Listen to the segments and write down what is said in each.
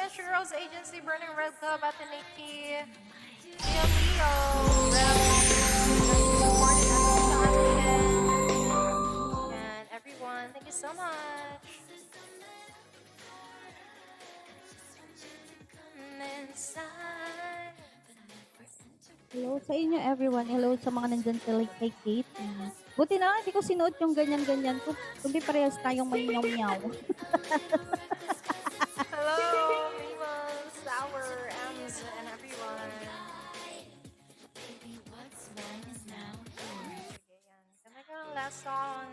much, Rose Agency, Burning Red Club, Ate Nikki, Leo, and everyone. Thank you so much. Inside. Hello sa inyo everyone. Hello sa mga nandyan kay Kate. Buti na lang hindi ko sinuot yung ganyan-ganyan ko. Kundi parehas tayong may nyaw-nyaw. Hello, Mimos, Sour, Ems, and everyone. Sige, yan. Ganda ko ng last song.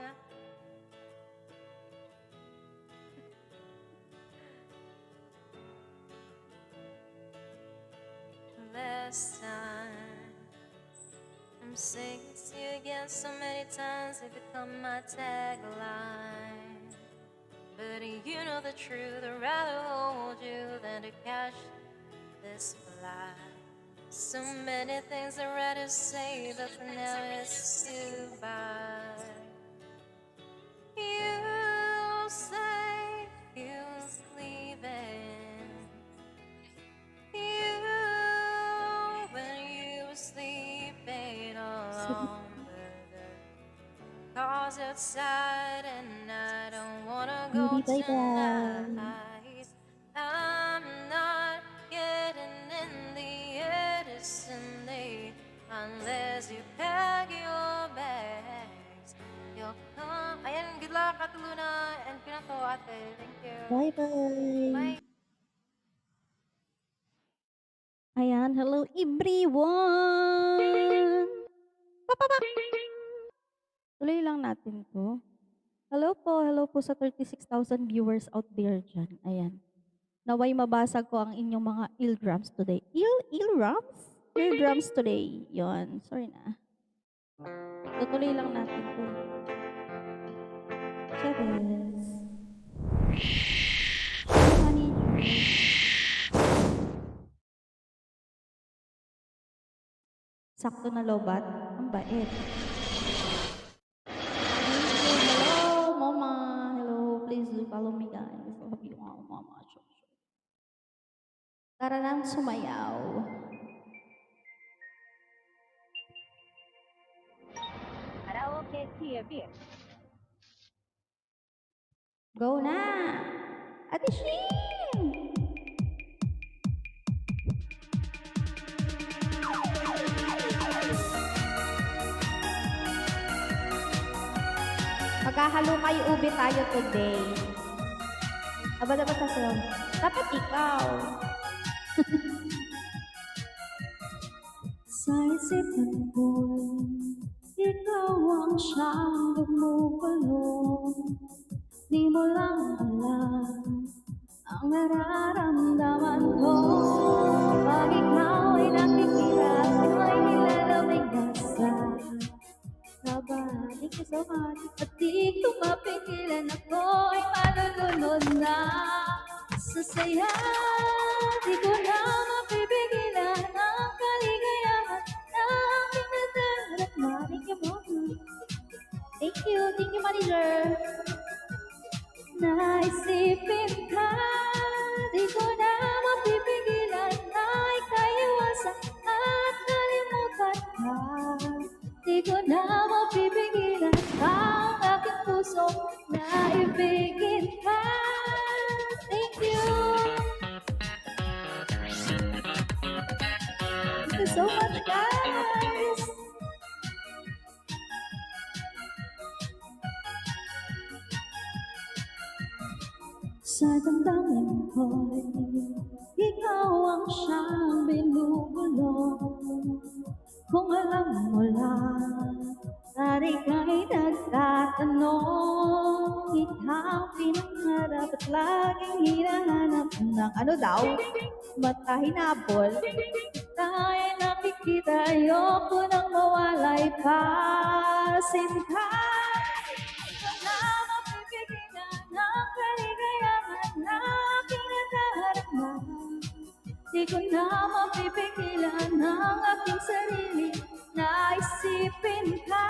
Last time I'm saying to you again so many times it become my tagline. But you know the truth, I'd rather hold you than to catch this fly. So many things I'd rather say, but for now it's goodbye. You say you're leaving. You, when you were sleeping alone. Cars outside and I don't wanna go Bye-bye. tonight. I'm not getting in the Edison late unless you pack your bags. You'll come. Ayan, good luck, Ate Luna. And pinako, ate. Thank you. Bye-bye. Bye. Ayan, hello everyone! Papapak! Tuloy lang natin to. Hello po sa 36,000 viewers out there dyan. Ayan. Naway mabasag ko ang inyong mga eardrums today. Eardrums? Eardrums today. Yon, sorry na. Tutuloy lang natin to. Chavez. Honey. Sakto na lobat. Ang bait. Hello, mama. Hello, please do follow me, guys. I love you all, mama. Tara nang sumayaw. Karaoke TV. Go na! Ate Shin! Maghahalukay ube tayo today. Aba dapat sa sila. Dapat ikaw. Sa isipan ko'y ikaw ang siyang gumugulo. Di mo lang alam ang nararamdaman ko. Pag ikaw ay nakikita, sa'yo'y nilalamig na sa kaba. Thank you so much. At di ko mapigilan, ako'y malulunod na sa saya. Di ko na mapipigilan ang kaligayahan na aking nadadarama. Thank you, Mama. Thank you, manager. Naisipin ka, di ko na mapipigilan na ikaiwasan at kalimutan ka. Di ko na mapipigilan ang aking puso na ibigin ka. Thank you. Thank you so much, guys. Sa damdamin ko'y ikaw ang siyang binubulong. Kung alam mo lang, dari ka'y nagtatanong. Ikaw pinangarap at laging hinahanap ng ano daw? Mata hinabol. Tayo nakikita, ayoko nang mawalay pa. Sinta, ikaw na mapipigilan ang kaligayahan na aking nadadarama. Di ko na mapipigilan ang aking sarili na isipin ka.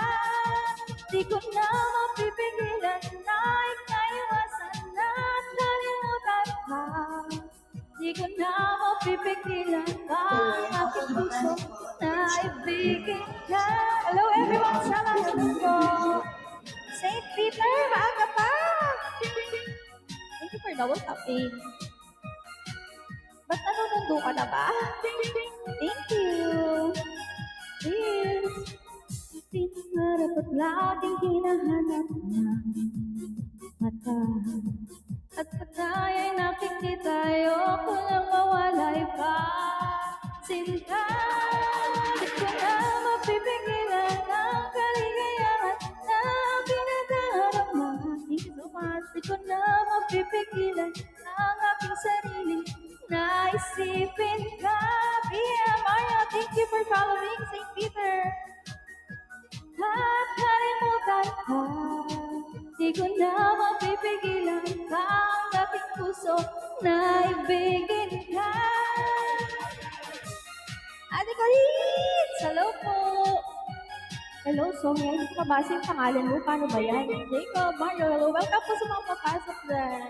Di ko na mapipigilan na ikaiwasan at kalimutan ka. Di ko na mapipigilan ang aking puso na ibigin ka. Hello everyone, salamat po. St. Peter, maaga pa. Thank you for double tapping. Ba't nanonondo ka na ba? Thank you. Yes. Pinangarap at laging hinahanap ng mata. At patay ay nakikita, ayoko nang mawalay pa. Sinta, di ko na mapipigilan ang kaligayahan na pinagdarama. Thank you so much. Di ko na mapipigilan ang aking sarili na isipin ka. Pia Mario, thank you for following St. Peter. At kalimutan ka, di ko na mapipigilan ang aking puso na ibigin ka. Ate Kalit! Hello po! Hello, Sonia. Hindi ko mabasa yung pangalan mo. Paano ba yan? Jacob, Mario, hello. Welcome po sa mga papasok dyan.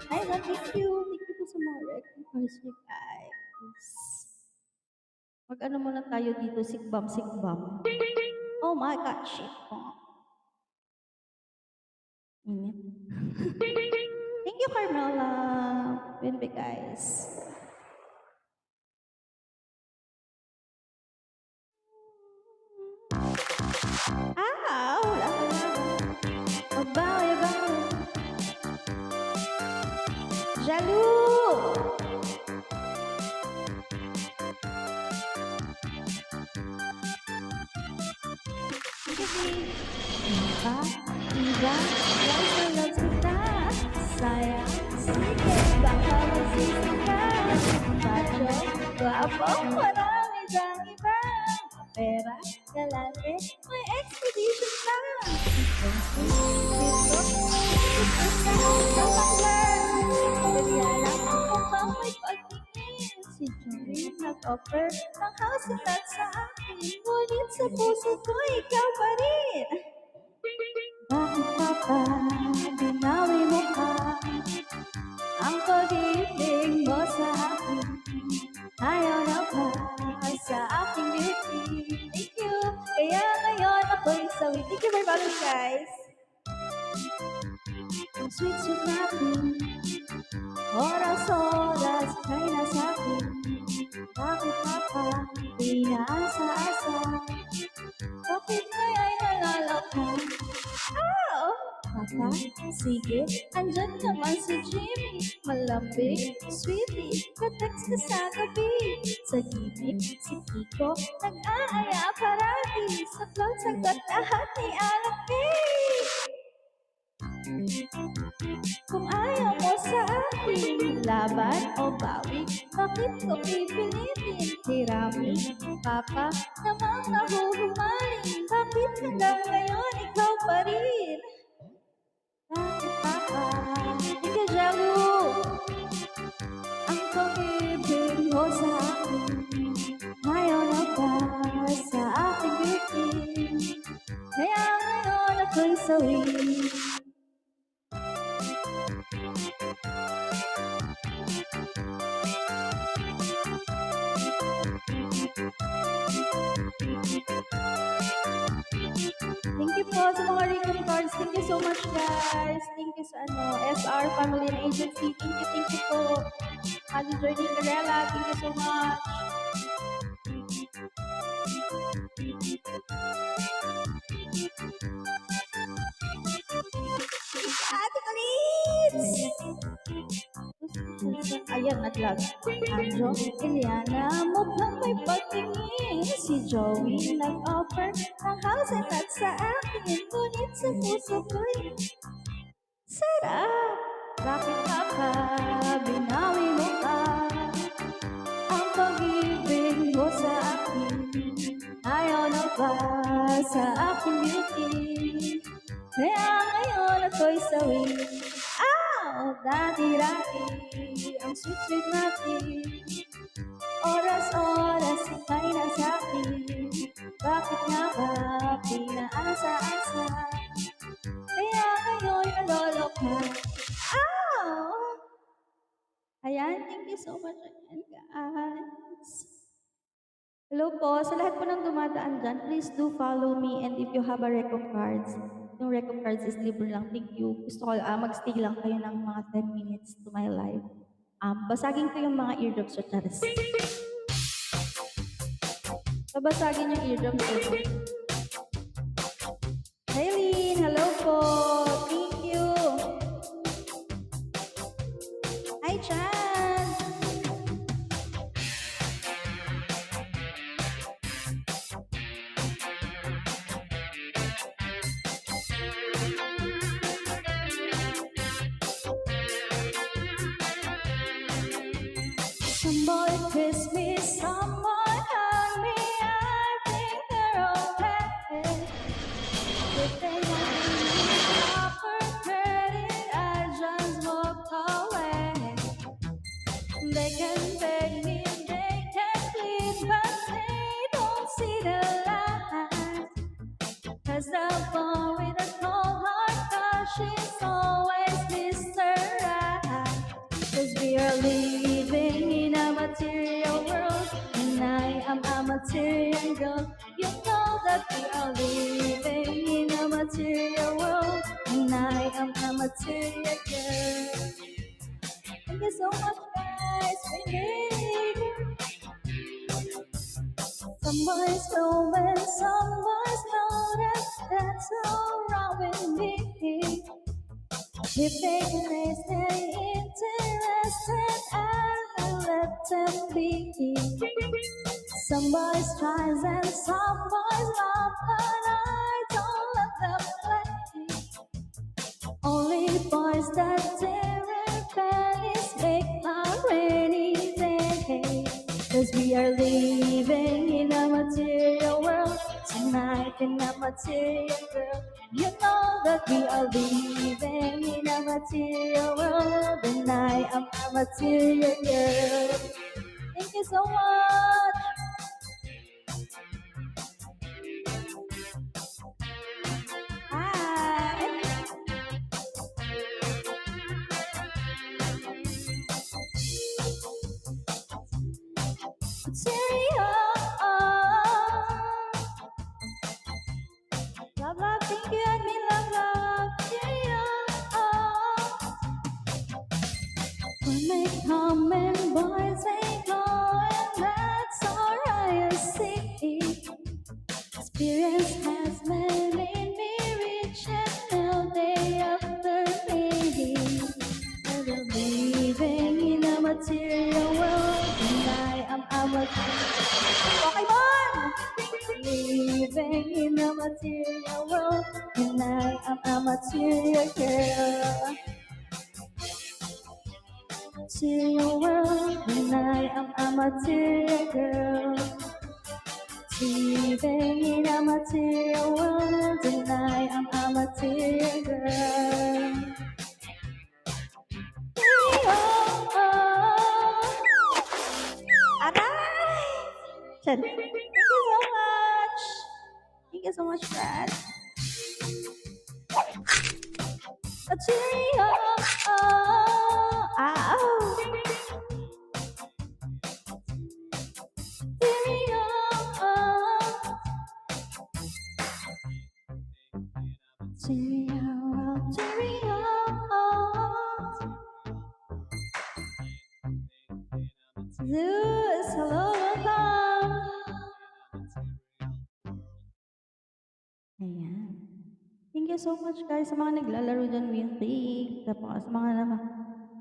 Ay, thank you. Thank you po sa mga records, guys. Mag-ano muna tayo dito, sigbam. Oh my God, shit po. Init. Thank you, Carmela. Winbe, guys. Wala ka na. Mabawi. Jaloux! Iba, love kita. Sayang, sige, baka magsisi ka. Macho, guwapo, marami dang iba. Pera, galante, may expedition na. Si Joey nag-offer ng house at sa akin. Ngunit sa puso ko, ikaw pa rin. Bakit pa ba binawi mo ka ang pag-ibig mo sa akin? Ayaw na ba sa aking beauty? Thank you. Kaya ngayon ako'y sawi. Thank you for following, guys. Ang sweet natin, oras kay nasa akin. Bakit pa pa inaasa-asa? Bakit ngaya'y nalalaka? Papa, sige, andyan naman si Jimmy. Malambing, sweetie, ka-text ka sa gabi. Sa gibig, si Kiko, nag-aaya parati. Sa cloud, sagot lahat ni Alaki. Kung ayaw mo sa akin, laban o bawi, bakit ko pipilitin? Hirami, Papa, namang nahuhumaling. Bakit hanggang ngayon ikaw pa rin? Bakit, Papa? Hindi jaloux. Ang pag-ibig mo sa akin, ayaw na ba sa aking beauty? Kaya ngayon ako'y sawi. Thank you po sa mga recon cards. Thank you so much, guys. Thank you sa SR Family and Agency. Thank you po. Ate Journey Carella, thank you so much. Ate Kalits! Ayan, naglag. Anjo, Eliana, mukhang may pagtingin. Si Joey nag-offer ng house at sa akin. Ngunit sa puso ko'y sarap. Bakit ka pa binawi mo pa ang pag-ibig mo sa akin? Ayaw na ba sa aking beauty? Kaya ngayon ako'y sawi. Dati-dati ang sweet natin. Oras ika'y nasa akin. Bakit nga ba pinaasa-asa? Kaya ngayon naloloka. Ayan, thank you so much again, guys. Hello po, sa lahat po ng dumadaan dyan, please do follow me and if you have a Recom cards, yung Recom cards is libre lang. Thank you. Gusto ko mag-stay lang kayo ng mga 10 minutes to my live. Basagin ko yung mga eardrops sa Charis. Babasagin yung eardrops ko. Haylene, hello po. Thank you. Hi, Chan. Some boy kiss me, someone hug me, I think they're okay. If they don't give me proper credit, I just walk away. They can beg me, they can plead, but they don't see the light. Cause the boy with a cold heart, gosh, is always Mr. Right. Cause we are living in a material world, and I am a material girl. You know that we are living in a material world, and I am a material girl. Thank you so much, guys. We need some boys know and some boys know that that's all wrong with me. If they can stay interested, I'll let them be. Some boys try and some boys love, but I don't let them play. Only boys that their pennies make a rainy day. Cause we are living in a material world, tonight in a material world. You know that we are living in a material world, and I am a material girl. Thank you so much. Hi. Love, love, thank you, I mean love, love, when they come and boys ain't going, that's alright, I see. Experience has made me rich and now they after me. And I'm living in a material world, and I am a material. Okay, man! Living in a material world, and I am a material girl. Material world, and I am a material girl. Living in a material world, and I am a material girl. Oh, oh. Aray! Thank you so much. Thank you so much, Brad. Material. Oh, ow. Material. Zeus, hello, welcome. Ayan. Thank you so much guys sa mga naglalaro dyan with Big. Tapos sa mga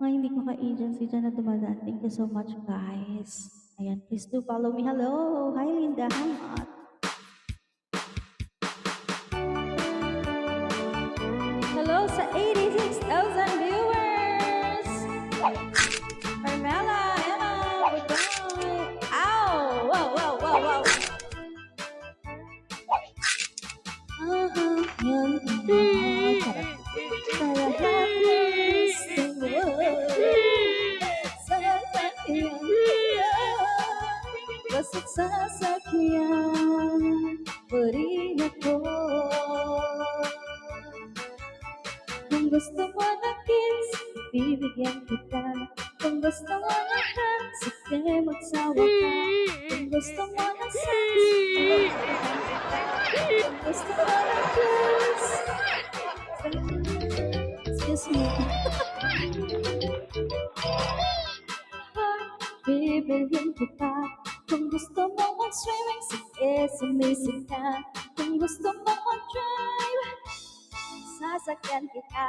hindi ko ka-agency dyan na dumadaan. Thank you so much guys. Ayan, please do follow me. Hello. Hi Linda. Hi Matt. Hello sa 86,000 viewers. Carmela, Emma, goodbye. Ow! Wow, wow, wow, wow. Basta't sasakyan, pari ako. Kung gusto mo na kiss, bibigyan kita. Kung gusto mo na hug, sige magsawa ka. Kung gusto mo na sex, kung gusto mo na kiss, excuse me. Bibilhin kita. Kung gusto mo mag-swimming, sige sumisip ka. Kung gusto mo mag-drive, sasakyan kita.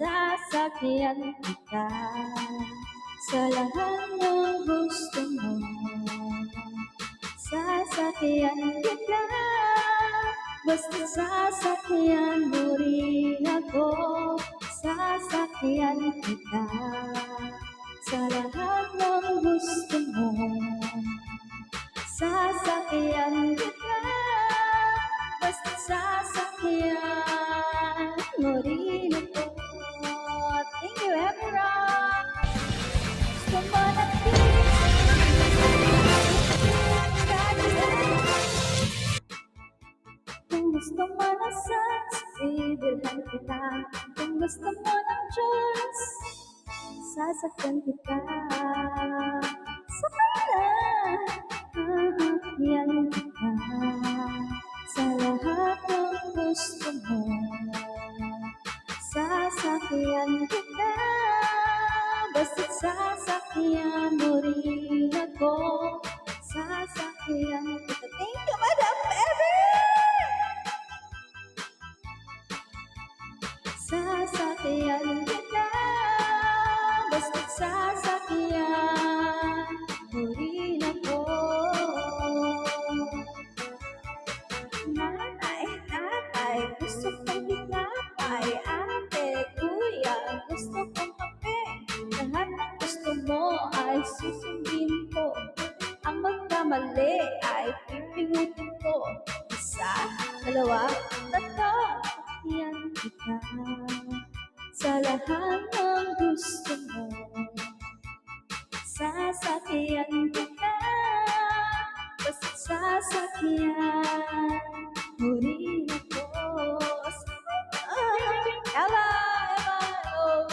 Sasakyan kita. Sa lahat ng gusto mo, sasakyan kita. Basta sasakyan mo rin ako. Sasakyan kita. Sa lahat ng gusto mo, sasakyan kita. Basta sasakyan mo rin ako. Thank you, everyone. Gusto mo na kung gusto mo na sex, bibilhan kita. Kung gusto mo ng Diyos, sasakyan kita. Sasakyan kita. Sa lahat ng gusto mo, sasakyan kita. Basta sasakyan mo rin ako. Sasakyan kita. Thank you, Madam Baby! Sasakyan kita. Basta sasakyan mo rin ako. Tatay, gusto kong tinapay. Ate, kuya, gusto kong kape. Lahat ng gusto mo ay susundin ko. Ang magkamali ay pipingutin ko. Isa, dalawa, tatlo, yan kita. Sa lahat ng gusto mo, sasakyan kita. Basta sasakyan mo rin ako. Ella, hello.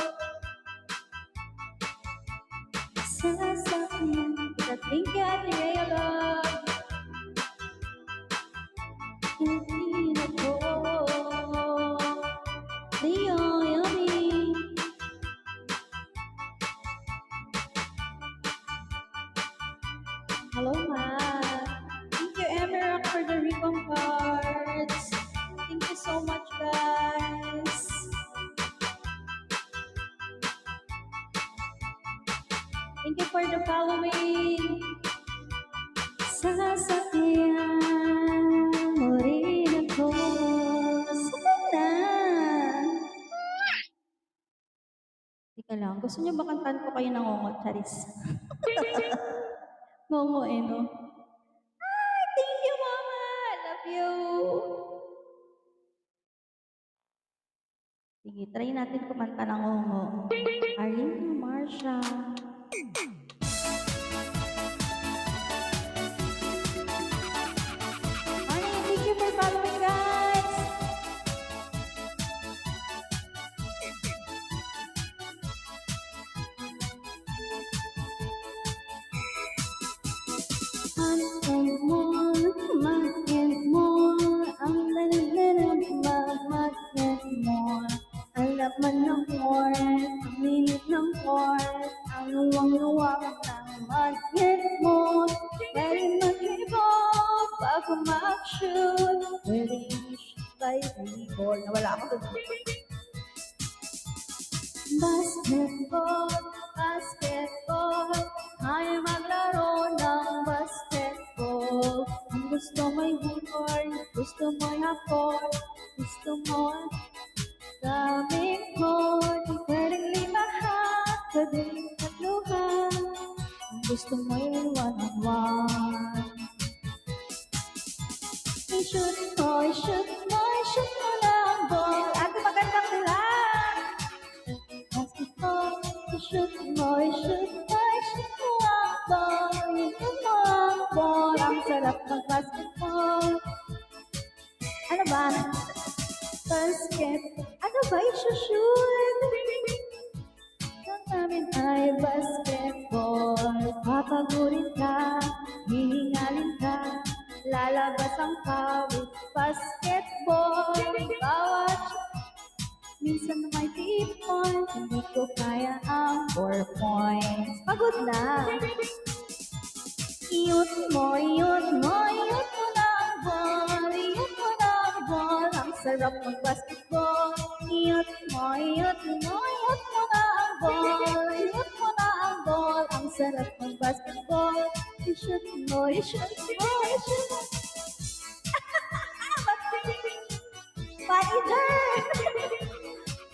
Sasakyan kita. Thank you, Ate Rhea, love. Rin ako. Leo, yummy. Hello, Ma. Thank you, Emerald, for the ribbon cards. Thank you so much, guys. Thank you for the following. Sasakyan mo rin ako. Sana. Teka lang, gusto niyo ba kantahan ko kayo ng ngongo, Charis? Ngongo eh, no? Ay, thank you, Mama! I love you! Sige, try natin kumanta ng ngongo. Arlene, Marsha. Morning, thank you for following, guys! Magnet more, ang lalim magnet more. Ang laman ng port, ang lilit ng port, ang luwang-luwang ng magnet more. Pwede mag-evolve bago mag-shoot, pwede i-shoot by volleyball. Nawala ako doon. Basketball, basketball, ay maglaro ng basketball. Kung gusto mo'y hukor, gusto mo'y hakor, gusto mo daming court. Pwedeng limahan, pwedeng tatluhan, kung gusto mo'y one-on-one. I-shoot mo, i-shoot mo, i-shoot mo na ang ball. Ate, magandang ulan! Basketball, i-shoot mo, i-shoot mo, i-shoot mo ang ball. I-shoot mo ang ball. Ang sarap ng basketball. Ano ba? Basket. Ano ba i-shoot? ay basketball. Papagurin ka, hihingalin ka, lalabas ang pawis. Basketball, bawat minsan may 3 points, hindi ko kaya ang 4 points. Pagod na. Iyot mo na ang ball, iyot mo na ang ball, ang sarap mag-basketball. Iyot mo na ang ball, iyot mo na ang ball, ang sarap mag-basketball. I-shoot mo. Manager!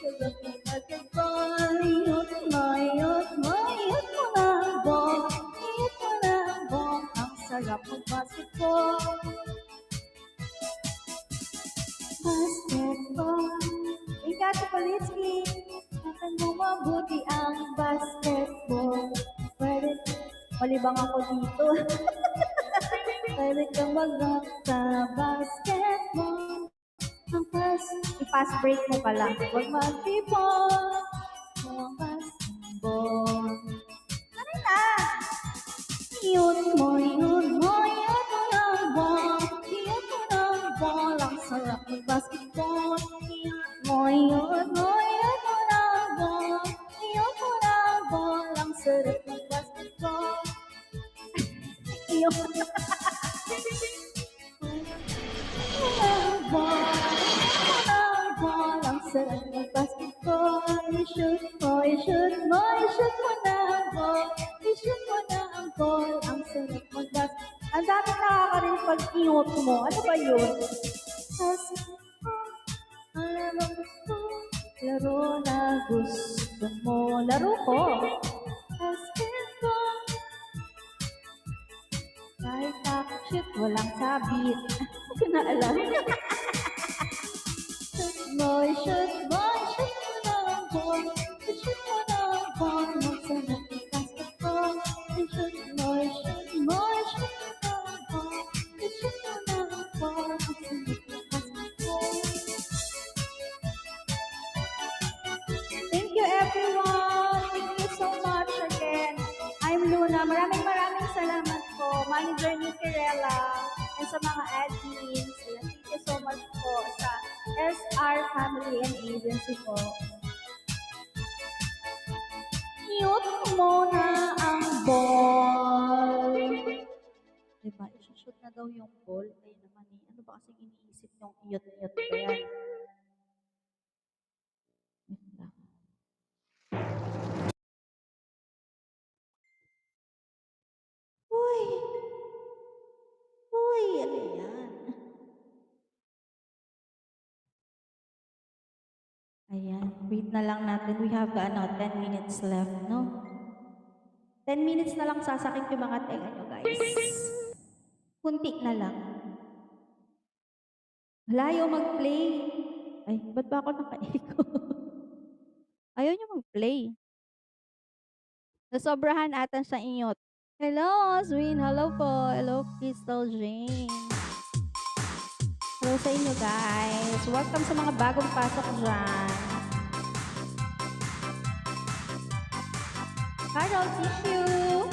Sarap mag-basketball, iyot mo na ang ball, iyot mo na ang ball, ang sarap mag-basketball. Basketball. Ika, Tupolitsky, natin mo mabuti ang basketball. Pwede, malibang ako dito. Pwede kang mag-rock sa basketball. Ang i-pass break mo pala. Huwag mag-tipon. Ang basketball. Ano na? Iyot mo na ang ball. Iyot mo na ang ball. Ang sarap ng basketball. Iyot mo na ang ball. Iyot mo na ang ball. Ang sarap ng basketball. Iyot mo na ang ball. Iyot mo na ang ball. Ang sarap ng basketball. I-shoot mo na ang ball. I-shoot mo na ang ball. Ang sarap mag-basketball. Ang dami nakakarinig pag iot mo. Ano ba yun? Basketball. Laro gusto. Laro na gusto mo. Laro ko. Basketball. Kahit shoot, walang sabit. Hindi ko na alam. Shoot mo na ang ball. Shoot mo na ang ball. Ang sarap ng basketball. Shoot mo na ang ball. Shoot mo na ang ball. Ang sarap ng basketball. Thank you everyone. Thank you so much again. I'm Luna. Maraming salamat po. Manager ni Kirella and sa mga admins. Thank you so much po sa SR Family and Agency po. Iyot mo na ang ball. Diba? Isushoot na daw yung ball. Kaya naman eh. Ano ba kasing iniisip yung iyot-iyot ba yan? Wait lang. Uy, ano yan? Ayan, wait na lang natin. We have 10 minutes left, no? 10 minutes na lang sasakit yung mga tenga nyo, guys. Kunti na lang. Wala ayaw mag-play. Ay, ba't ba ako naka-echo? Ayaw nyo mag-play. Nasobrahan ata sa inyot. Hello, Oswin. Hello po. Hello, Crystal Jane. Hello sa inyo, guys. Welcome sa mga bagong pasok dyan. Carol, tissue.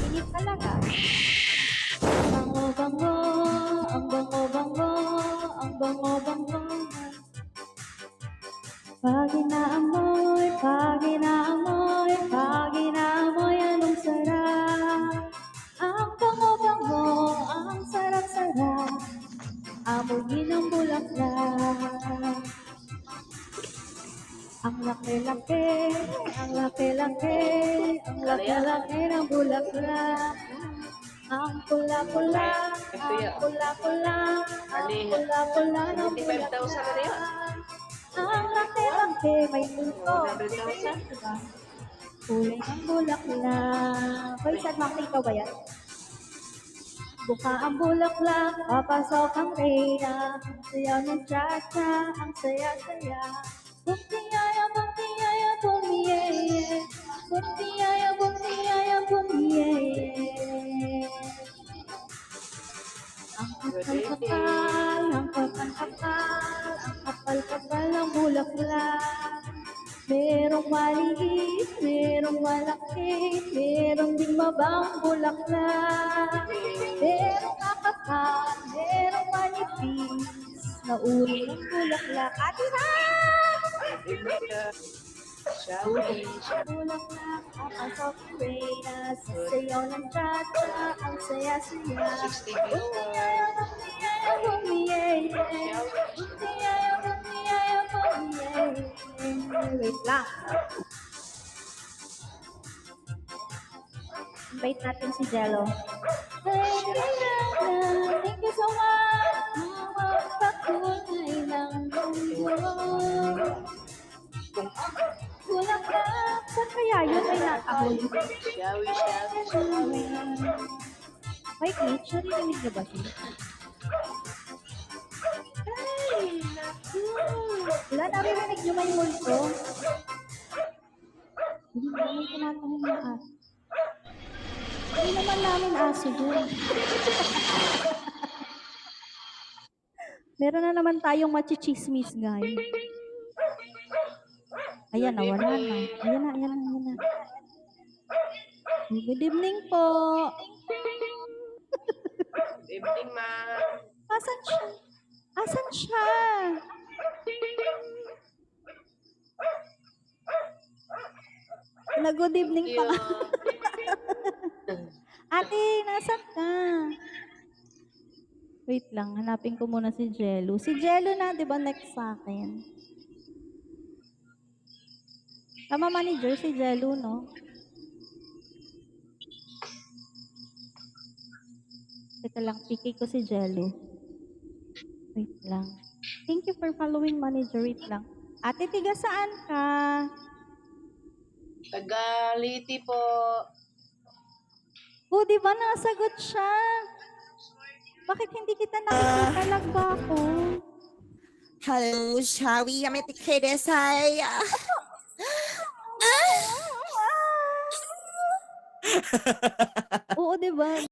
Init talaga. Bango-bango, ang bango-bango, ang bango-bango. Pag inaamoy, anong sarap. Ang bango-bango, ang sarap-sarap. Amoyin ang bulaklak. Ang laki-laki, ang laki-laki, ang laki-laki ng bulaklak. Ang pula-pula, ang pula-pula, ang pula-pula ng bulaklak. Ang laki-laki, may multo. Diba? Kulay ng bulaklak. Hoy, saan makita ba yan? Buka ang bulaklak, papasok ang reyna. Sayaw ng cha-cha, ang saya-saya. Bumtiyaya, bumtiyaya, bumiyeye. Bumtiyaya, bumtiyaya, bumiyeye. Ang kakal-kakal, ang kakal-kakal. kapal-kapal ng bulaklak. Merong maliit, merong malaki, merong ding mabang bulaklak. Merong kakapal, merong manipis, na uri ng bulaklak. Ate na! Bulaklak, papasok ang Reyna, sasayaw ng tata, ang saya-saya. Bumiyaya, bumiyaya, bumiyaya, bumiyaya, bumiyaya, bumiyaya. Wait lang. Invite natin si Jello. Thank you so much. Magpakulay ng mundo. Bulaklak, saan kaya yun ay natahol? May glitch, narinig niyo ba siya? Ay, naku. Wala, narinig niyo may multo? Hindi namin tinatahong na aso. Hindi naman namin aso yun. Meron na naman tayong machichismis, guys. Ayan na, wala na. Ayan na, ayan na, ayan na. Good evening po. Evening, ma'am. Asan siya? Asan siya? Na good evening pa ka. Ate, nasan ka? Wait lang, hanapin ko muna si Jello. Si Jello na, di ba next sa akin? Tama manager, si Jello, no? Teka lang, PK ko si Jello. Wait lang. Thank you for following manager. Wait lang. Ate, tiga saan ka? Tagaliti po. Oh, di ba nasagot siya? Bakit hindi kita nakikita? Lag ba ako? Hello, shall we? Yamete kudasai. Oo, di ba?